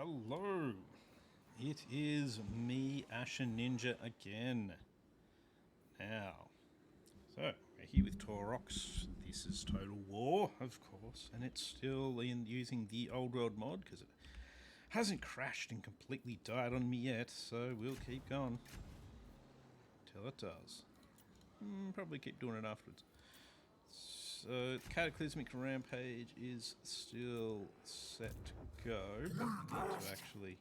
hello. It is me, Ashen Ninja, again. Now, so we're here with Taurox. This is Total War, of course, and it's still using the Old World mod because it hasn't crashed and completely died on me yet, so we'll keep going till it does. Probably keep doing it afterwards. So, Cataclysmic Rampage is still set to go, but we need to actually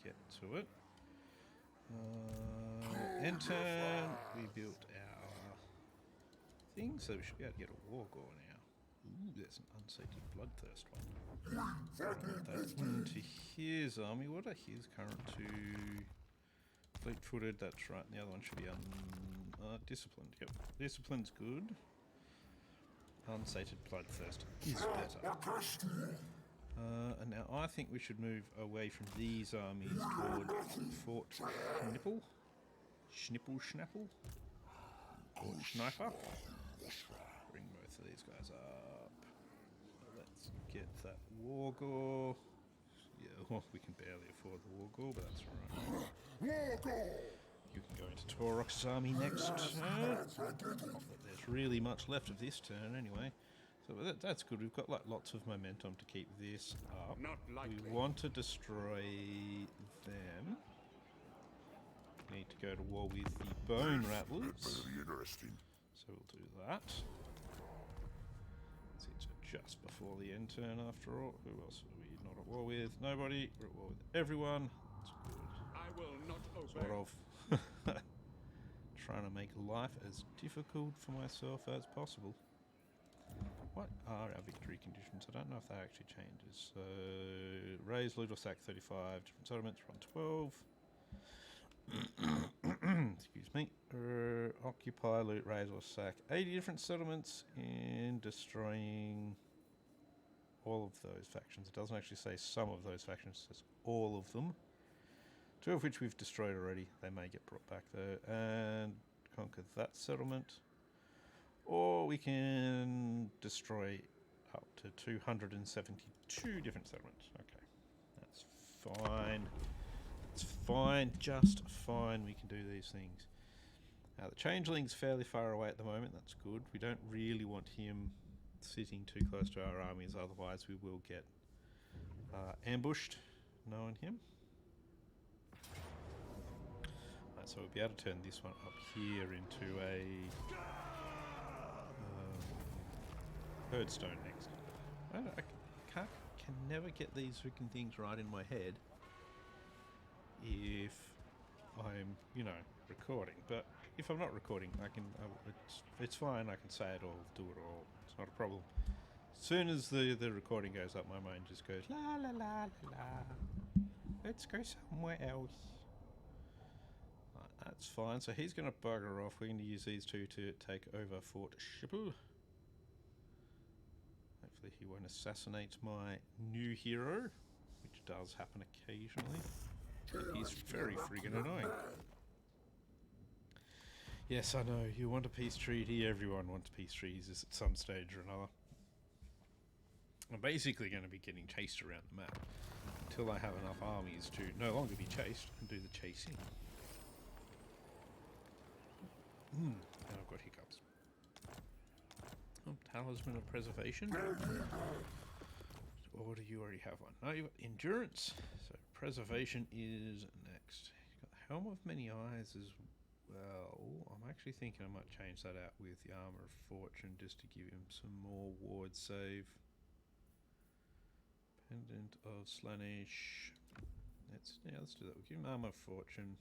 get to it. End turn, we built our thing, so we should be able to get a war gore now. Ooh, there's an unsated bloodthirst one. That into his army. What are his current two? Fleet-footed, that's right. And the other one should be disciplined. Yep, discipline's good. Unsated bloodthirst is better. And now I think we should move away from these armies toward Fort Schnipple. Schnapple? Fort Sniper. Bring both of these guys up. Let's get that war gore. Yeah, well, we can barely afford the war gore, but that's alright. You can go into Taurox's army next turn. Not that there's really much left of this turn anyway. So that's good. We've got like lots of momentum to keep this up. We want to destroy them. Need to go to war with the Bone Rattlers. Very interesting. So we'll do that. It's just before the end turn after all. Who else are we not at war with? Nobody. We're at war with everyone. That's good. I will not obey. Sort of. Trying to make life as difficult for myself as possible. What are our victory conditions? I don't know if that actually changes. So, raise, loot or sack 35, different settlements, run 12. Excuse me. Occupy, loot, raise or sack 80 different settlements in destroying all of those factions. It doesn't actually say some of those factions, it says all of them. 2 of which we've destroyed already. They may get brought back though. And conquer that settlement. Or we can destroy up to 272 different settlements. Okay, that's fine. That's fine, just fine. We can do these things. Now the Changeling's fairly far away at the moment. That's good. We don't really want him sitting too close to our armies, otherwise we will get ambushed, knowing him. Right, so we'll be able to turn this one up here into a Herdstone next. I can never get these freaking things right in my head if I'm, recording. But if I'm not recording, it's fine. I can say it all, do it all. It's not a problem. As soon as the recording goes up, my mind just goes la la la la la. Let's go somewhere else. Right, that's fine. So he's going to bugger off. We're going to use these two to take over Fort Schipple. Hopefully he won't assassinate my new hero, which does happen occasionally. He's very friggin' annoying. Yes, I know, you want a peace treaty, everyone wants peace treaties at some stage or another. I'm basically going to be getting chased around the map until I have enough armies to no longer be chased and do the chasing. Now I've got hiccups. Oh, Talisman of Preservation. Or do you already have one? No, you've got Endurance. So Preservation is next. You've got the Helm of Many Eyes as well. I'm actually thinking I might change that out with the Armour of Fortune just to give him some more ward save. Pendant of Slaanesh. Let's do that. We'll give him Armour of Fortune.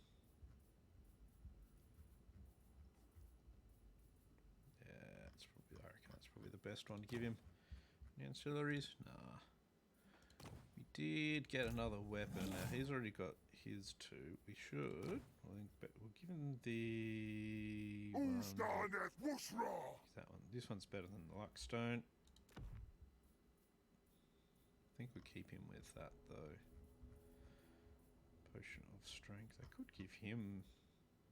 Yeah, I reckon that's probably the best one to give him. Any ancillaries? Nah. We did get another weapon. Now he's already got his 2. We should. We'll give him the one. That one. This one's better than the Luckstone. I think we'll keep him with that though. Potion of Strength. I could give him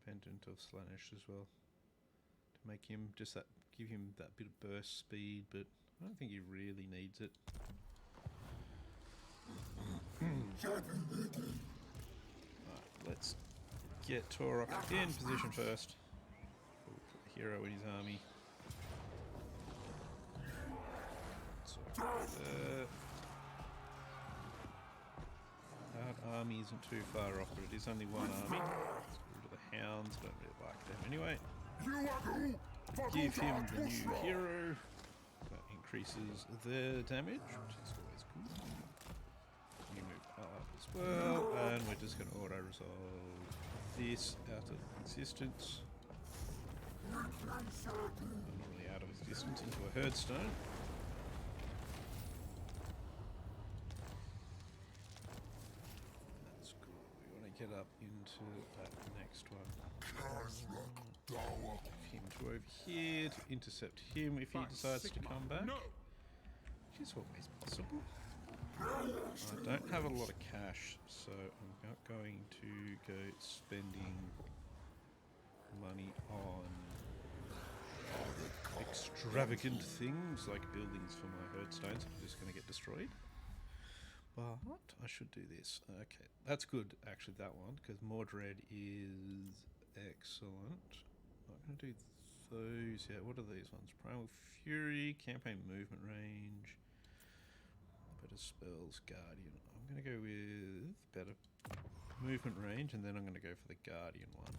Pendant of Slaanesh as well. To make him give him that bit of burst speed, but I don't think he really needs it. Let's get Taurox in position first. We'll put the hero in his army. So, that army isn't too far off, but it is only one army. Let's get rid of the hounds, don't really like them anyway. Give him the new hero. That increases their damage, which is always good. You move up as well, and we're just going to auto-resolve this out of existence. Not really out of existence, into a herdstone. That's good. We want to get up into that next one. Him to over here to intercept him if he decides to come back. Which is always possible. I don't have a lot of cash, so I'm not going to go spending money on extravagant things like buildings for my herdstones. I'm just going to get destroyed. But I should do this. Okay, that's good, actually, that one, because Mordred is excellent. I'm not going to do those yet. What are these ones? Primal Fury, campaign movement range. Better spells, Guardian. I'm going to go with better movement range, and then I'm going to go for the Guardian one.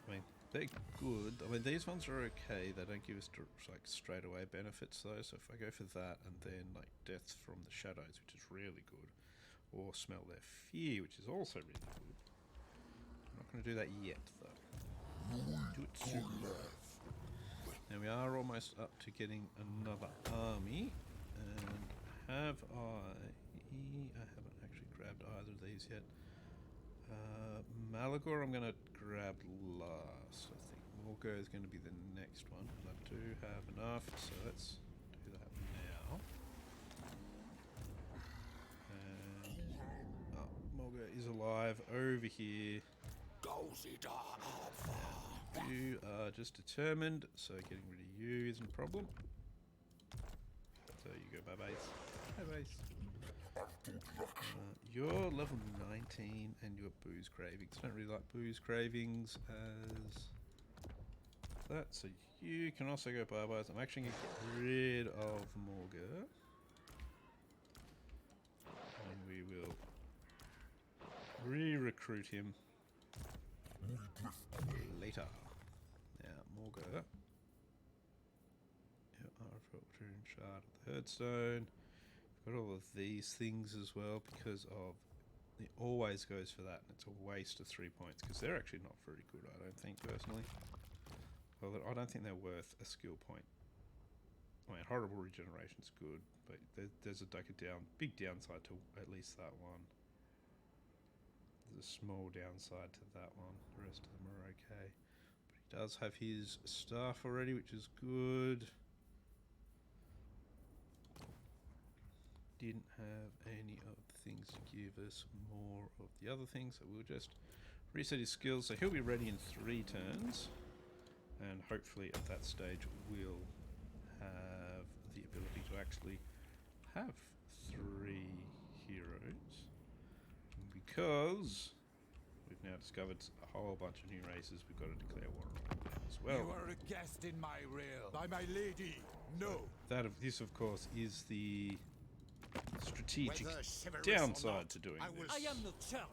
I mean, they're good. I mean, these ones are okay. They don't give us like straight away benefits though. So if I go for that, and then like Death from the Shadows, which is really good, or Smell Their Fear, which is also really good. I'm not going to do that yet though. Do it soon. Now we are almost up to getting another army. And have I haven't actually grabbed either of these yet. Malagor I'm going to grab last. I think Morgo is going to be the next one. And I do have enough, so let's do that now. And Morgo is alive over here. You are just determined, so getting rid of you isn't a problem. So you go bye-byes. Bye-byes. You're level 19 and you're booze cravings. I don't really like booze cravings as that, so you can also go bye-byes. I'm actually going to get rid of Morga. And we will re-recruit him later. Now, Morga. Shard of the Herdstone. We've got all of these things as well because of it always goes for that, and it's a waste of 3 points because they're actually not very good, I don't think, personally. Well, I don't think they're worth a skill point. I mean, Horrible Regeneration's good, but there's a big downside to at least that one. There's a small downside to that one. The rest of them are okay. But he does have his staff already, which is good. Didn't have any of the things to give us more of the other things, so we'll just reset his skills. So he'll be ready in 3 turns, and hopefully at that stage we'll have the ability to actually have 3 heroes, because we've now discovered a whole bunch of new races we've got to declare war on as well. You are a guest in my realm, by my lady. No. So this of course is the strategic downside to doing this. I am the challenge.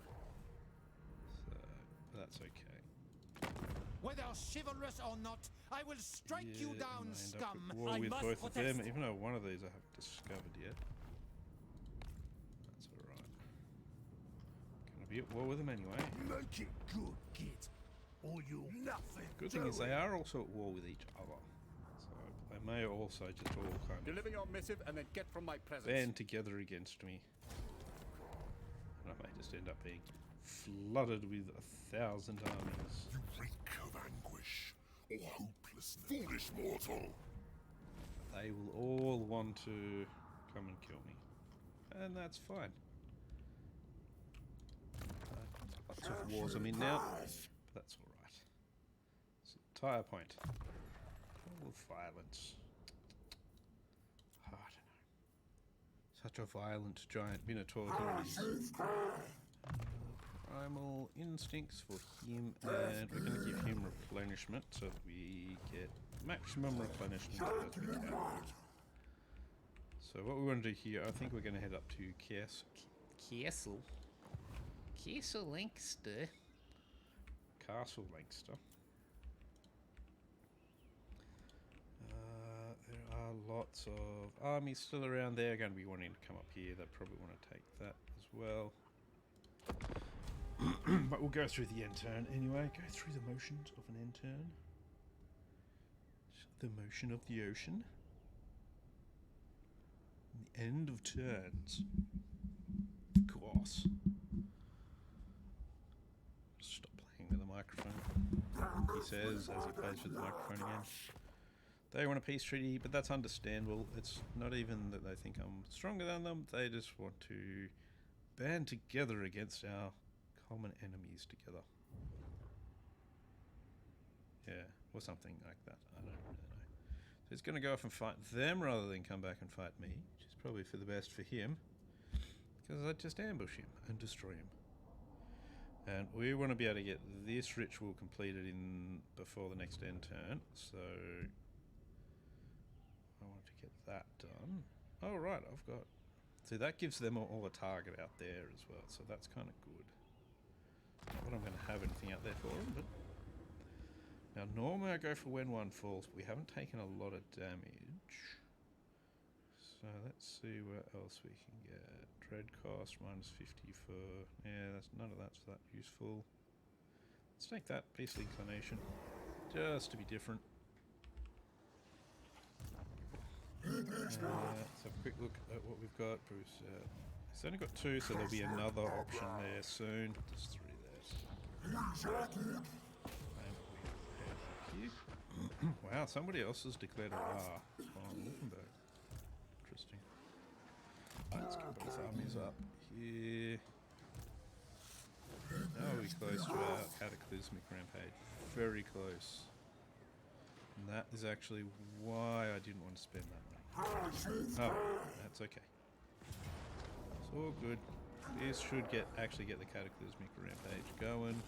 So that's okay. Whether chivalrous or not, I will strike you down, scum. War with both of them, even though one of these I haven't discovered yet. That's alright. Gonna be at war with them anyway. Make it good, kid. Or you nothing. Good thing is they are also at war with each other. They may also just all kind of deliver your missive and then get from my presence. Band together against me. And I may just end up being flooded with 1,000 armies. You reek of anguish, or hopeless, foolish mortal. They will all want to come and kill me. And that's fine. Lots of wars I'm in now. But that's alright. So, tire point. Of violence. Oh, I don't know. Such a violent giant minotaur he is. Primal instincts for him, and we're going to give him replenishment so that we get maximum replenishment as we can. So what we want to do here, I think we're going to head up to Castle Lancaster. Castle Lancaster. There are lots of armies still around there. Going to be wanting to come up here. They probably want to take that as well. But we'll go through the end turn anyway. Go through the motions of an end turn. The motion of the ocean. The end of turns. Of course. Stop playing with the microphone. He says as he plays with the microphone again. They want a peace treaty, but that's understandable. It's not even that they think I'm stronger than them. They just want to band together against our common enemies together. Yeah, or something like that. I don't really know. So he's going to go off and fight them rather than come back and fight me, which is probably for the best for him, because I'd just ambush him and destroy him. And we want to be able to get this ritual completed in before the next end turn, so I want to get that done. Oh right, I've got... See, that gives them all a target out there as well, so that's kind of good. Not that I'm going to have anything out there for them, but... Now, normally I go for when one falls, but we haven't taken a lot of damage. So let's see where else we can get. Dread cost, minus 50 for... Yeah, none of that's that useful. Let's take that, Beastly Inclination, just to be different. Let's have a quick look at what we've got. Bruce, it's only got 2, so there'll be another option there soon. There's 3 there. Wow, somebody else has declared a war on Wolfenberg. Interesting. Let's get both armies up here. Now we're close to our cataclysmic rampage. Very close. And that is actually why I didn't want to spend that money. Oh, that's okay. It's all good. This should actually get the cataclysmic rampage going.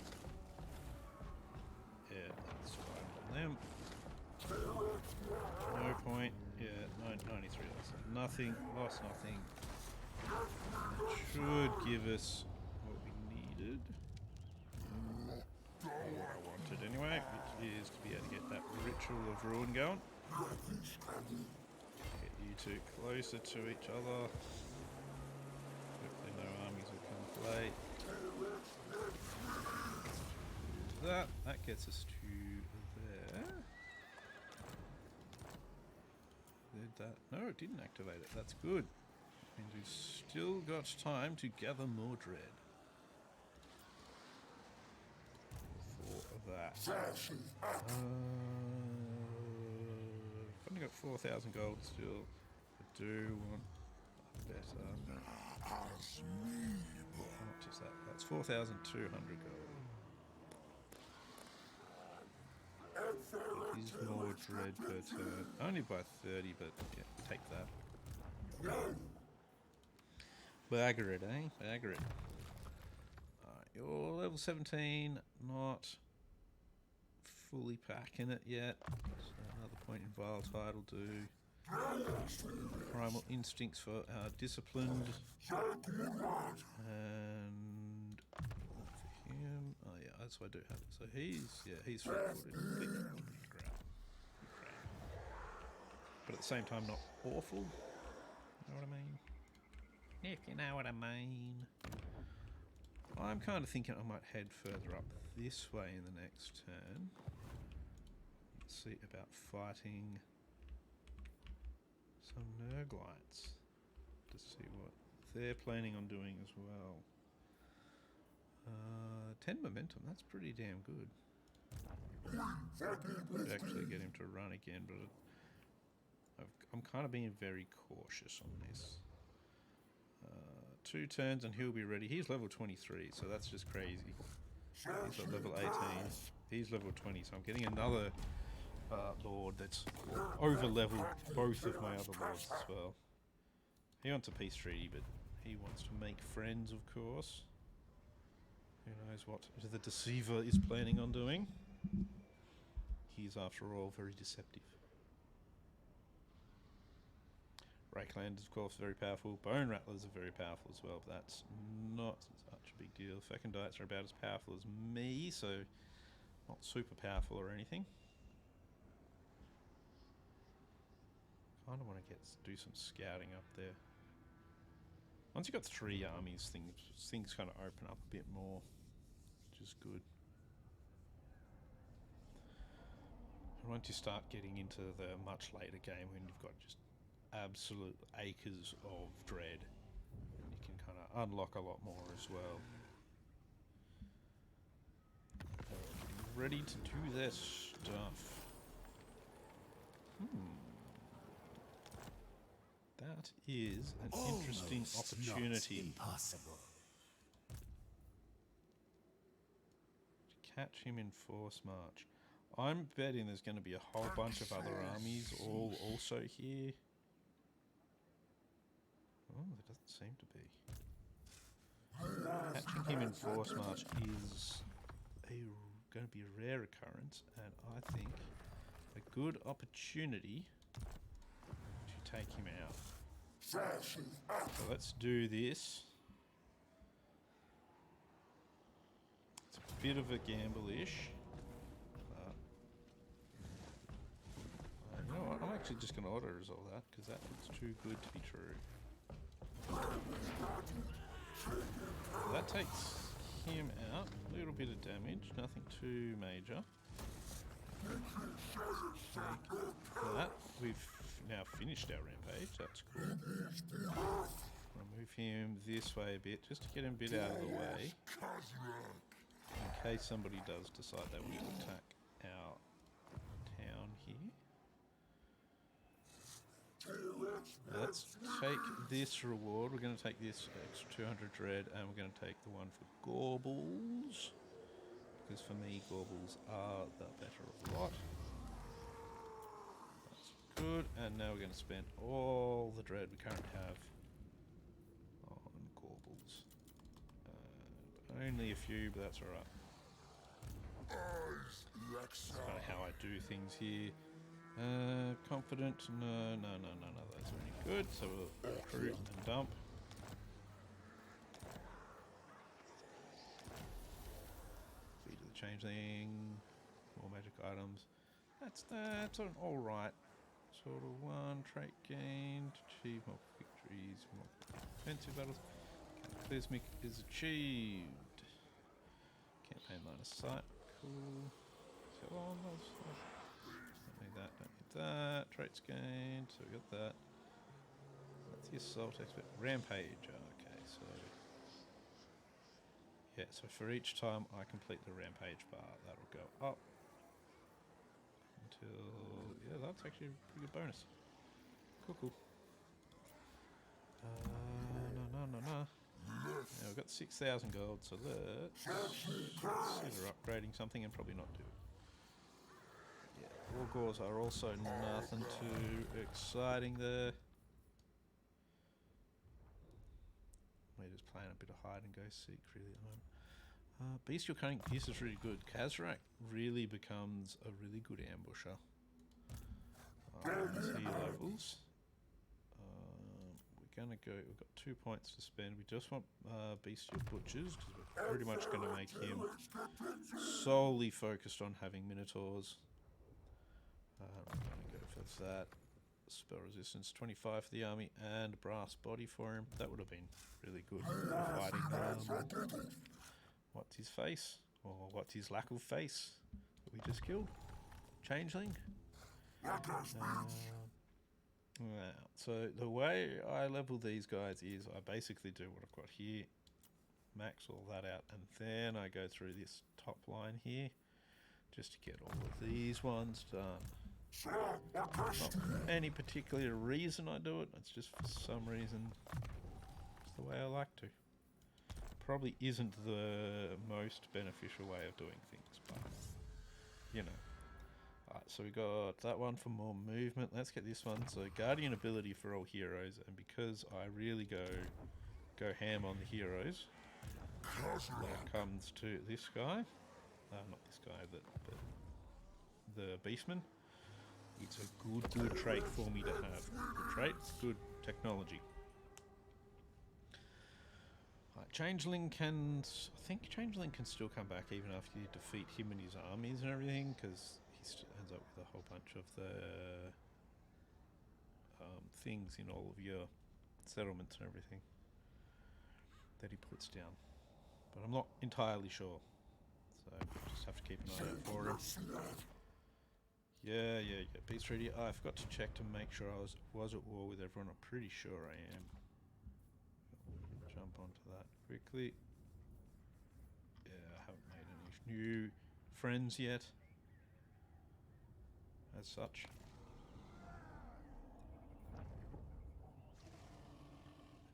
Yeah, that's fine on them. No point. Yeah, 93. That's nothing. Lost nothing. That should give us what we needed. Or what I wanted anyway, which is to be able to get that ritual of ruin going. Get you two closer to each other. Hopefully no armies will come play. That gets us to there. Did that? No, it didn't activate it. That's good. Means we've still got time to gather more dread. For that. I've only got 4,000 gold still. I do want better. How much is that? That's 4,200 gold. It is more dread per turn. Only by 30, but yeah, take that. Bagger it, eh? Bagger it. Alright, you're level 17, not fully packing it yet. So another point in Vile Tide will do. Primal instincts for our disciplined. And for him, oh yeah, that's what I do have. So he's flat-footed. But at the same time, not awful. You know what I mean? If you know what I mean. I'm kind of thinking I might head further up this way in the next turn. Let's see about fighting some Nurglites to see what they're planning on doing as well. 10 momentum, that's pretty damn good. Could actually get him to run again, but I'm kind of being very cautious on this. 2 turns and he'll be ready. He's level 23, so that's just crazy. He's at level 18. He's level 20, so I'm getting another lord that's over leveled both of my other lords as well. He wants a peace treaty, but he wants to make friends, of course. Who knows what the deceiver is planning on doing. He's, after all, very deceptive. Rakeland is, of course, very powerful. Bone Rattlers are very powerful as well, but that's not such a big deal. Fecondites are about as powerful as me, so not super powerful or anything. Kind of want to do some scouting up there. Once you've got 3 armies, things kind of open up a bit more, which is good. And once you start getting into the much later game, when you've got just absolute acres of dread, you can kind of unlock a lot more as well. Getting ready to do their stuff. That is an interesting opportunity. Impossible. To catch him in force march. I'm betting there's going to be a whole bunch of other armies all also here. Oh, there doesn't seem to be. Catching him in force march is going to be a rare occurrence, and I think a good opportunity to take him out. So let's do this. It's a bit of a gamble-ish. You know what? I'm actually just going to auto-resolve that, because that looks too good to be true. That takes him out. A little bit of damage, nothing too major. Take that. We've now finished our rampage. That's cool. I'll move him this way a bit, just to get him a bit out of the way, in case somebody does decide they want to attack our town here. Let's take this reward. We're going to take this extra 200 dread, and we're going to take the one for Gaubles, because for me, Gaubles are the better of the lot. That's good, and now we're going to spend all the dread we currently have on Gaubles. Only a few, but that's alright. That's kind of how I do things here. Confident? No, that's really good. So we'll recruit and dump. Feed of the changeling. More magic items. That's an alright sort of one. Trait gained. Achieve more victories. More defensive battles. Cataclysmic is achieved. Campaign line of sight. Cool. So on those. Don't need that. Traits gained. So we got that. That's the assault expert. Rampage. Okay, so yeah. So for each time I complete the rampage bar, that'll go up until that's actually a pretty good bonus. Cool. No. Yeah, we've got 6,000 gold, so let's consider upgrading something and probably not do it. Wargors are also nothing too exciting there. We're just playing a bit of hide and go seek really at the moment. Bestial Cunning, this is really good. Kazrak really becomes a really good ambusher. Let's see levels. We're gonna go. We've got 2 points to spend. We just want Bestial Butchers because we're pretty much going to make him solely focused on having Minotaurs. I'm going to go for that. Spell resistance 25 for the army and brass body for him. That would have been really good for fighting. What's his face? Or what's his lack of face that we just killed? Changeling? So the way I level these guys is I basically do what I've got here, max all that out, and then I go through this top line here just to get all of these ones done. Not for any particular reason I do it, it's just for some reason it's the way I like to. Probably isn't the most beneficial way of doing things, but you know, Right, so we got that one for more movement. Let's get this one. So Guardian ability for all heroes, and because I really go ham on the heroes, when it comes to this guy, not this guy, the Beastman, it's a good trait for me to have. Good trait, good technology. Right, Changeling can... I think Changeling can still come back even after you defeat him and his armies and everything, because he ends up with a whole bunch of the things in all of your settlements and everything that he puts down. But I'm not entirely sure, so we'll just have to keep an eye out for him. Yeah. Peace treaty. I forgot to check to make sure I was at war with everyone. I'm pretty sure I am. Jump onto that quickly. Yeah, I haven't made any new friends yet, as such.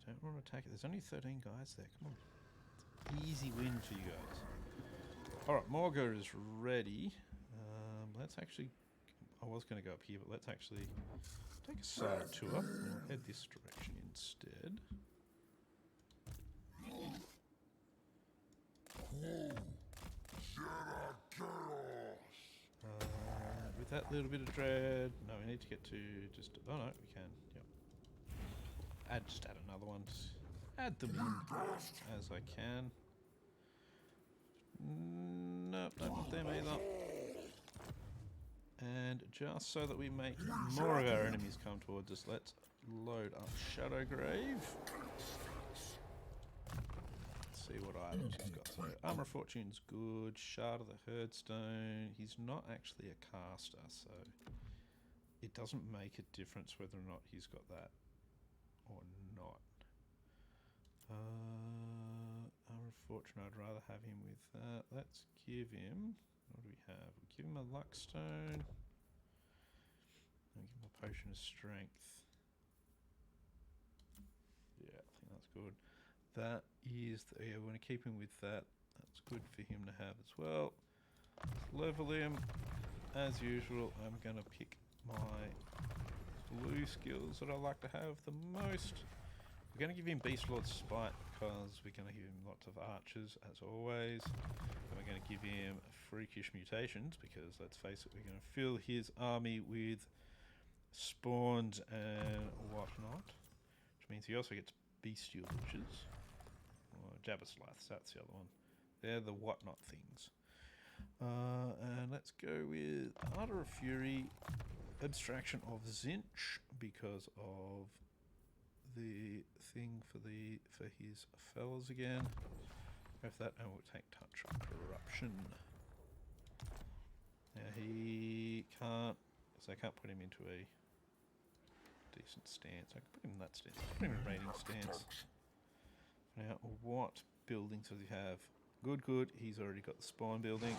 I don't want to attack it. There's only 13 guys there. Come on. Easy win for you guys. Alright, Morgo is ready. Let's actually... I was going to go up here, but let's actually take a side tour. We'll head this direction instead. With that little bit of dread... No, we need to get to just... Oh no, we can. Yep. Just add another one. Just add them in as I can. Nope, don't want them either. And just so that we make more of our enemies come towards us, let's load up Shadowgrave. Let's see what items he's got. So Armor of Fortune's good. Shard of the Herdstone. He's not actually a caster, so it doesn't make a difference whether or not he's got that or not. Armor of Fortune, I'd rather have him with that. Let's give him... What do we have? We'll give him a Luckstone. And give him a Potion of Strength. Yeah, I think that's good. That is... yeah, we want to keep him with that. That's good for him to have as well. Level him. As usual, I'm going to pick my blue skills that I like to have the most. We're going to give him Beast Lord's Spite because we're going to give him lots of archers as always. And we're going to give him Freakish Mutations because, let's face it, we're going to fill his army with spawns and whatnot. Which means he also gets Bestial Witches. Or Jabberslaths, that's the other one. They're the whatnot things. And let's go with Ardor of Fury, Abstraction of Zinch because of the thing for his fellas again. Have that, and we'll take Touch of Corruption. Now he can't, so I can't put him into a decent stance. I can put him in that stance. Put him in a raiding stance. Now, what buildings does he have? Good. He's already got the spawn building.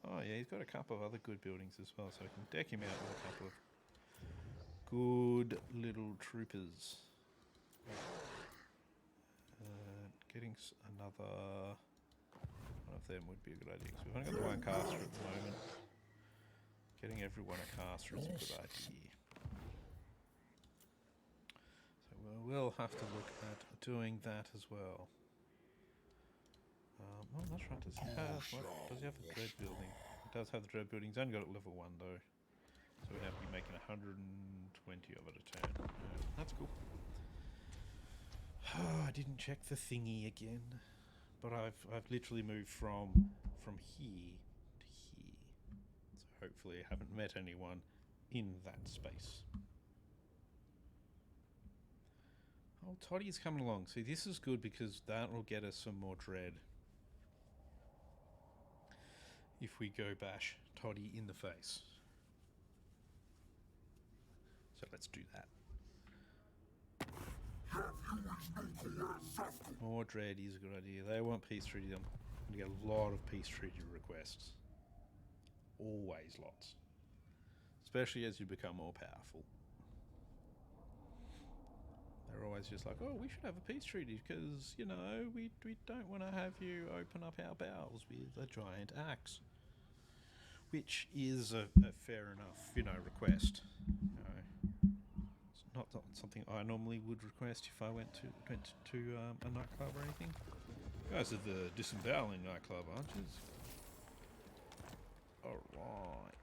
Oh yeah, he's got a couple of other good buildings as well, so I can deck him out with a couple of good little troopers. Getting another one of them would be a good idea, because we've only got the one caster at the moment. Getting everyone a caster is a good idea. So we'll have to look at doing that as well. Oh, that's right. Does he have the dread building? It does have the dread building. He's only got it level 1 though. So we have to be making 120 of it a turn. That's cool. I didn't check the thingy again, but I've literally moved from here to here. So hopefully I haven't met anyone in that space. Oh, Toddy's coming along. See, this is good because that will get us some more dread. If we go bash Toddy in the face. So let's do that. More dread is a good idea. They want peace treaty. I'm going to get a lot of peace treaty requests. Always lots. Especially as you become more powerful. They're always just like, oh, we should have a peace treaty because, you know, we don't want to have you open up our bowels with a giant axe. which is a fair enough, request. It's not something I normally would request if I went to a nightclub or anything. You guys are the disemboweling nightclub, aren't you? Alright.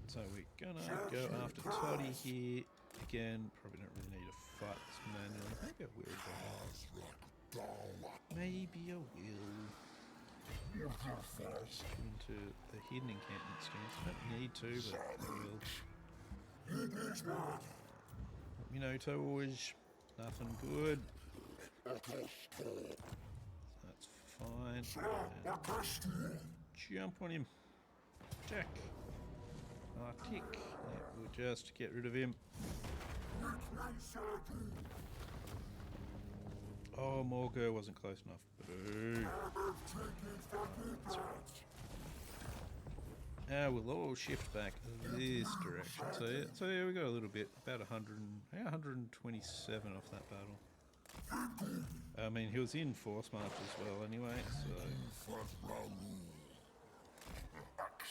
So we're gonna go after Toddy here. Again, probably don't really need to fight this manually. Maybe I will. Maybe I will. Into the hidden encampment stance. I don't need to, but I will. Let me know, Toys. Nothing good. That's fine. And jump on him. Jack. Tick. Yeah, we'll just get rid of him. Oh, Morgo wasn't close enough. Boo. That's right. We'll all shift back this direction. So yeah, we got a little bit, about 127 off that battle. I mean, he was in force march as well anyway, so...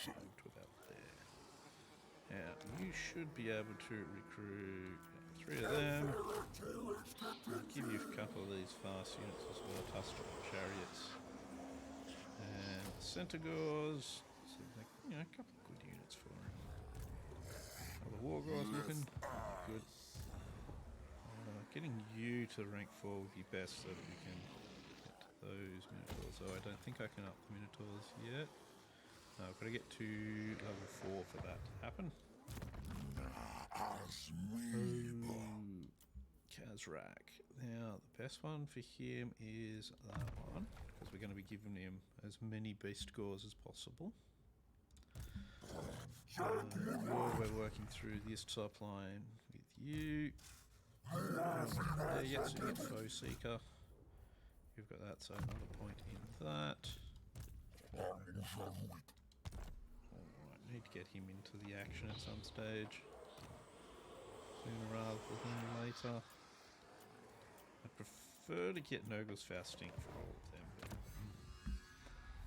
to about there. Now, you should be able to recruit 3 of them. I'll give you a couple of these fast units as well, Tuster chariots. And Centaurs. So a couple of good units for him. The War Guys looking good. Getting you to rank 4 would be best so that we can get to those Minotaurs. So I don't think I can up the Minotaurs yet. No, I've got to get to level 4 for that to happen. Kazrak. Now, the best one for him is that one, because we're going to be giving him as many beast gores as possible. We're working through this top line with you. There, yes, you get Foe Seeker. You've got that, so another point in that. Alright, need to get him into the action at some stage. Sooner rather than later. I'd prefer to get Nogle's Fasting for all of them.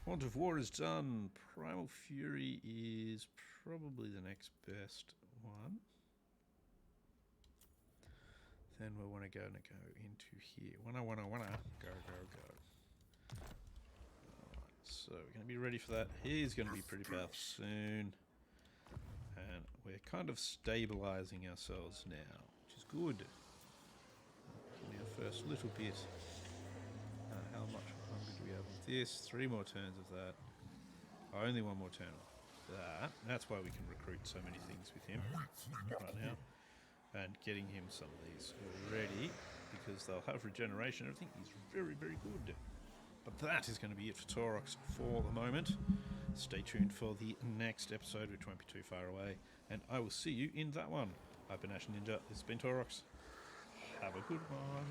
Want of War is done. Primal Fury is probably the next best one. Then we'll want to go into here. Wanna go. Alright, so we're going to be ready for that. He's going to be pretty powerful soon. And we're kind of stabilizing ourselves now, which is good. Our first little bit. How much longer do we have of this? 3 more turns of that. Only 1 more turn of that. That's why we can recruit so many things with him right now. And getting him some of these already, because they'll have regeneration and everything. He's very, very good. But that is going to be it for Taurox for the moment. Stay tuned for the next episode, which won't be too far away. And I will see you in that one. I've been Ash Ninja. This has been Taurox. Have a good one.